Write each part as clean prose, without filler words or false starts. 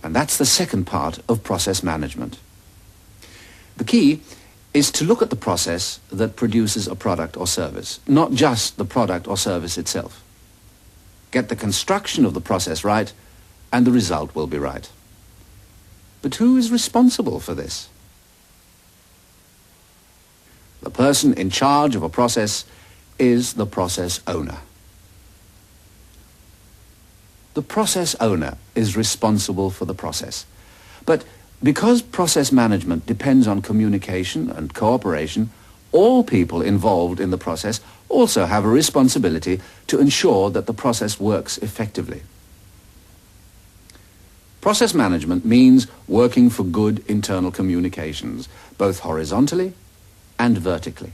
And that's the second part of process management. The key is to look at the process that produces a product or service, not just the product or service itself. Get the construction of the process right, and the result will be right. But who is responsible for this? The person in charge of a process is the process owner. The process owner is responsible for the process. But because process management depends on communication and cooperation, all people involved in the process also have a responsibility to ensure that the process works effectively. Process management means working for good internal communications, both horizontally and vertically.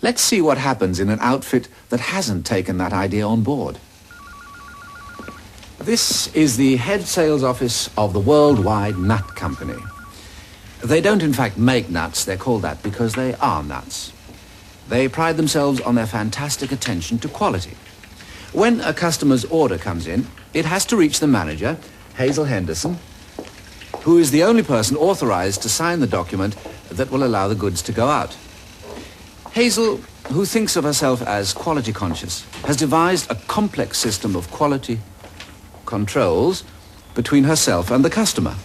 Let's see what happens in an outfit that hasn't taken that idea on board. This is the head sales office of the Worldwide Nut Company. They don't in fact make nuts, they're called that because they are nuts. They pride themselves on their fantastic attention to quality. When a customer's order comes in, it has to reach the manager, Hazel Henderson, who is the only person authorized to sign the document that will allow the goods to go out. Hazel, who thinks of herself as quality conscious, has devised a complex system of quality controls between herself and the customer.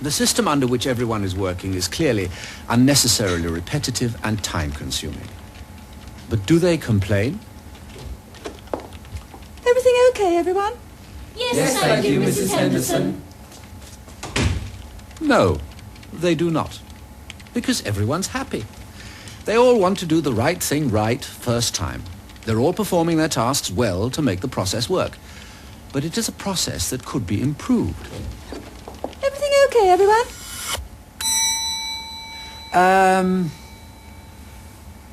The system under which everyone is working is clearly unnecessarily repetitive and time-consuming. But do they complain? Everything okay, everyone? Yes, thank you, Mrs. Henderson. No, they do not. Because everyone's happy. They all want to do the right thing right first time. They're all performing their tasks well to make the process work. But it is a process that could be improved. Everything okay, everyone?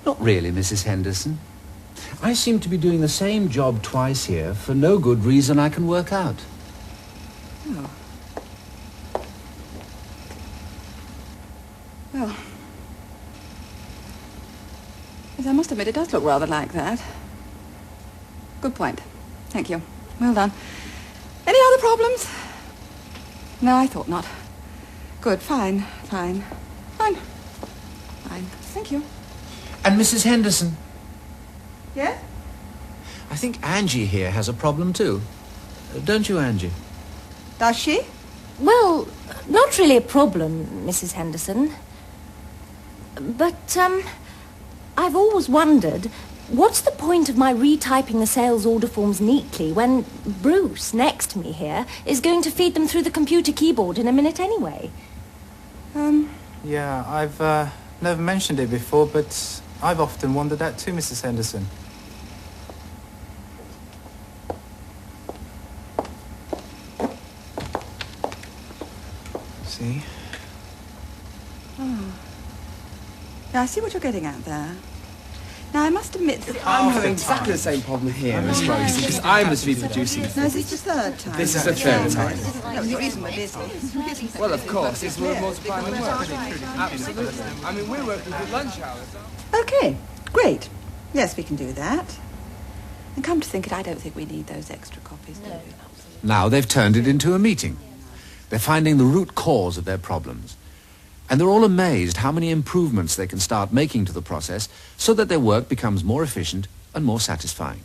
Not really, Mrs. Henderson. I seem to be doing the same job twice here for no good reason I can work out. Oh. Well, yes, I must admit it does look rather like that. Good point. Thank you. Well done. Any other problems? No, I thought not. Good. Fine. Thank you. And Mrs. Henderson, Yeah? I think Angie here has a problem too. Don't you, Angie? Does she? Well, not really a problem, Mrs. Henderson. But, I've always wondered, what's the point of my retyping the sales order forms neatly when Bruce, next to me here, is going to feed them through the computer keyboard in a minute anyway? Yeah, I've never mentioned it before, but I've often wondered that too, Mrs. Henderson. See? Oh. Yeah, I see what you're getting at there. Now, I must admit that I'm having exactly the same problem here, Miss Rosie, because I must be producing No, things. this is the third time. This is the third time. No, the reason we're busy. Well, of course, it's multiplying the work. Absolutely. I mean, we're working for lunch hours. Okay, great. Yes, we can do that. And come to think it, I don't think we need those extra copies, do we? Now they've turned it into a meeting. They're finding the root cause of their problems. And they're all amazed how many improvements they can start making to the process so that their work becomes more efficient and more satisfying.